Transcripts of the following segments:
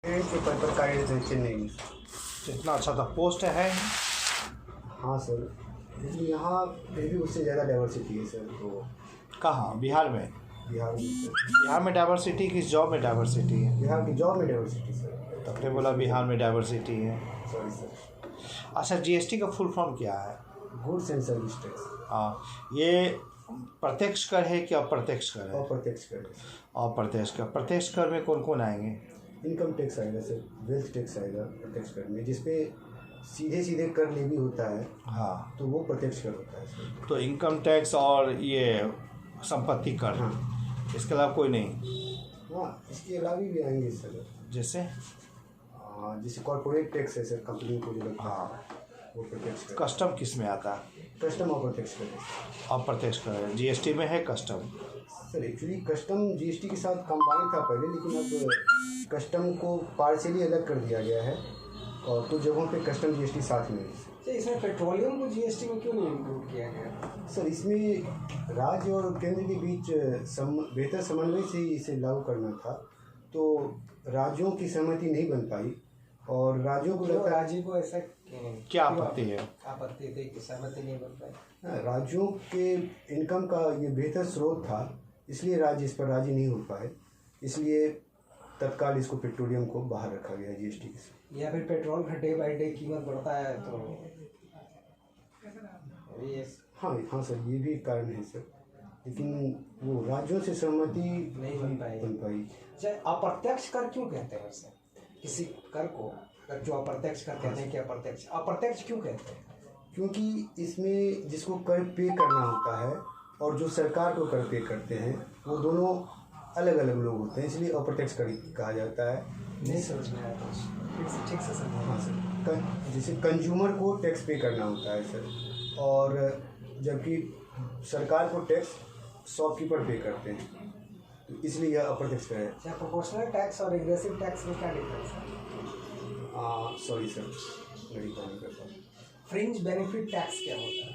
के पद पर कार्यरत है चेन्नई में। इतना अच्छा था पोस्ट है। हाँ सर, लेकिन यहाँ फिर भी उससे ज़्यादा डाइवर्सिटी है सर। तो कहाँ? बिहार में? बिहार में सर, बिहार में डाइवर्सिटी किस जॉब में डाइवर्सिटी है? बिहार की जॉब में डाइवर्सिटी सर। तब ने बोला बिहार में डाइवर्सिटी है। Sorry sir. अच्छा, जीएसटी का फुल फॉर्म क्या है? Goods and service tax. हाँ, ये प्रत्यक्ष कर है कि अप्रत्यक्ष कर है? अप्रत्यक्ष कर है। अप्रत्यक्ष कर। प्रत्यक्ष कर में कौन कौन आएंगे? इनकम टैक्स आएगा सर, वेल्थ टैक्स आएगा प्रत्यक्ष कर में, जिसपे सीधे सीधे कर लेवी होता है। हाँ, तो वो प्रत्यक्ष कर होता है सर। तो इनकम टैक्स और ये संपत्ति कर। हाँ। इसके अलावा कोई नहीं? हाँ, इसके अलावा भी आएंगे सर। जैसे जैसे कॉर्पोरेट टैक्स है सर, कंपनी को जो लगता है वो प्रत्यक्ष कर। कस्टम किस में आता है? कस्टम अप्रत्यक्ष कर है। अप्रत्यक्ष कर है। जीएसटी में है custom? Sir actually custom GST के साथ कंबाइन था पहले, लेकिन अब कस्टम को पार्शियली अलग कर दिया गया है और कुछ जगहों पे कस्टम जीएसटी साथ में है। सर इसमें पेट्रोलियम को जीएसटी में क्यों नहीं इंक्लूड किया गया? सर इसमें राज्य और केंद्र के बीच बेहतर समन्वय से ही इसे लागू करना था, तो राज्यों की सहमति नहीं बन पाई और राज्यों को लगता है राज्य को ऐसा क्या आपत्ति है? आपत्ति थी कि सहमति नहीं बन पाई। राज्यों के इनकम का ये बेहतर स्रोत था, इसलिए राज्य इस पर राजी नहीं हो पाए, इसलिए तत्काल इसको पेट्रोलियम को बाहर रखा गया जीएसटी से। या फिर पेट्रोल का डे बाई डे कीमत बढ़ता है तो ये हाँ सर, ये भी कारण है सर, लेकिन वो राज्यों से सहमति नहीं बन पाई। अप्रत्यक्ष कर क्यों कहते हैं वैसे किसी कर को? जो अप्रत्यक्ष कर कहते हैं कि अप्रत्यक्ष क्यों कहते हैं? क्योंकि इसमें जिसको कर पे करना होता है और जो सरकार को कर पे करते हैं वो दोनों अलग अलग लोग होते हैं, इसलिए अप्रत्यक्ष कर कहा जाता है। नहीं समझ में आया तो ठीक से समझ। हाँ सर, जैसे कंज्यूमर को टैक्स पे करना होता है सर, और जबकि सरकार को टैक्स शॉपकीपर पे करते हैं, तो इसलिए यह अप्रत्यक्ष कर है। क्या प्रोपोर्शनल टैक्स और एग्रेसिव टैक्स में क्या डिफरेंस है? सॉरी सर, मेरी बात नहीं करता। फ्रिंज बेनिफिट टैक्स क्या होता है?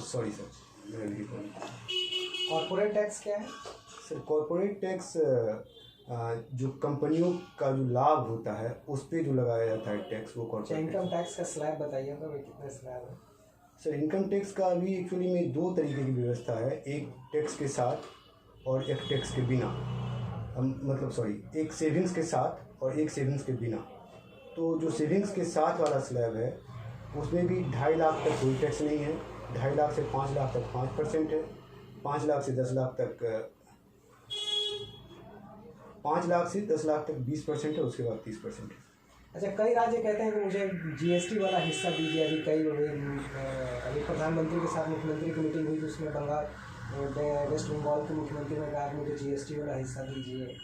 सॉरी सर, मेरा नहीं पता। कॉर्पोरेट टैक्स क्या है? सर कॉर्पोरेट टैक्स जो कंपनियों का जो लाभ होता है उस पर जो लगाया जाता है टैक्स, वो कॉर्पोरेट इनकम टैक्स का स्लैब बताइए तो कितने स्लैब है? सर इनकम टैक्स का अभी एक्चुअली में दो तरीके की व्यवस्था है, एक टैक्स के साथ और एक टैक्स के बिना। मतलब सॉरी, एक सेविंग्स के साथ और एक सेविंग्स के बिना। तो जो सेविंग्स के साथ वाला स्लैब है उसमें भी 2.5 लाख तक कोई टैक्स नहीं है, 2.5 लाख से 5 लाख तक 5% है, 5 लाख से 10 लाख तक 5 लाख से 10 लाख तक 20% है, उसके बाद 30% है। अच्छा, कई राज्य कहते हैं कि मुझे जीएसटी वाला हिस्सा दीजिए। अभी प्रधानमंत्री के साथ मुख्यमंत्री की मीटिंग हुई तो उसमें वेस्ट बंगाल के मुख्यमंत्री ने कहा मुझे जीएसटी वाला हिस्सा दीजिए।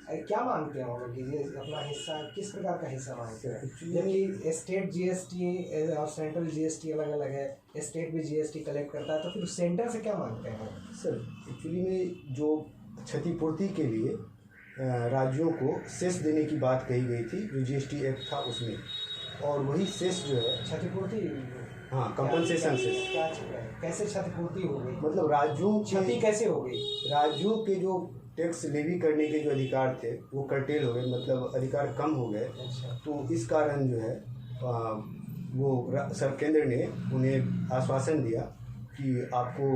क्या मांगते हैं वो लोग कि ये अपना हिस्सा किस प्रकार का हिस्सा मांगते हैं? जबकि स्टेट जीएसटी और सेंट्रल जीएसटी अलग अलग है, स्टेट भी जीएसटी कलेक्ट करता है, तो फिर सेंटर से क्या मांगते हैं? सर एक्चुअली में जो क्षतिपूर्ति के लिए राज्यों को सेस देने की बात कही गई थी जो जीएसटी एक्ट था उसमें, और वही सेस जो है क्षतिपूर्ति, हाँ कंपनसेशन सेस। क्या कैसे क्षतिपूर्ति हो गई? मतलब राज्यों क्षति कैसे हो गई? राज्यों के जो टैक्स लेवी करने के जो अधिकार थे वो कर्टेल हो गए, मतलब अधिकार कम हो गए। अच्छा। तो इस कारण जो है वो सब केंद्र ने उन्हें आश्वासन दिया कि आपको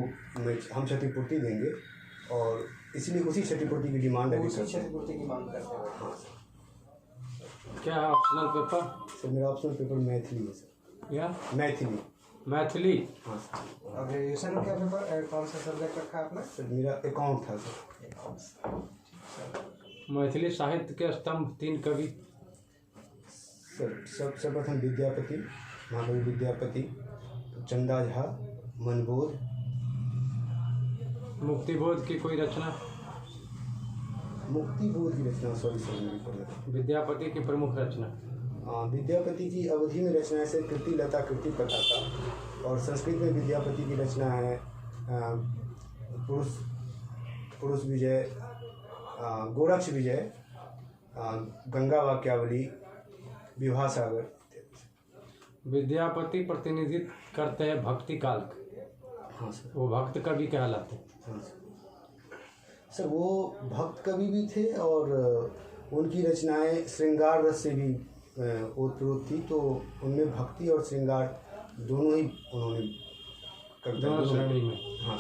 हम क्षतिपूर्ति देंगे, और इसलिए उसी क्षतिपूर्ति की डिमांड अभी क्षतिपूर्ति की मांग करते हैं। हाँ क्या है ऑप्शनल पेपर? सर मेरा ऑप्शनल पेपर मैथिली है सर। या मैथिली। हाँ सर। और ग्रेजुएशन में क्या पेपर कौन सा सब्जेक्ट रखा है आपने? सर मेरा अकाउंट था सर। मैथिली साहित्य के स्तंभ 3 कवि? सर सर्वप्रथम विद्यापति, महाकवि विद्यापति, चंदा झा, मनबोध। मुक्तिबोध की कोई रचना? मुक्तिबोध की रचना सॉरी सर मेरी पढ़ा। विद्यापति की प्रमुख रचना? विद्यापति की अवधि में रचना है सर कृति लता कृति पताका, और संस्कृत में विद्यापति की रचना है पुरुष विजय, गोरक्ष विजय, गंगा वाक्यावली, विवाह सागर। विद्यापति प्रतिनिधित्व करते हैं भक्ति काल का। हाँ सर। वो भक्त कवि कहलाते हैं। हाँ सर, वो भक्त कवि भी थे और उनकी रचनाएं श्रृंगार रस से भी ओतप्रोत थी, तो उनमें भक्ति और श्रृंगार दोनों ही उन्होंने कविता दोनों श्रेणी में। हाँ।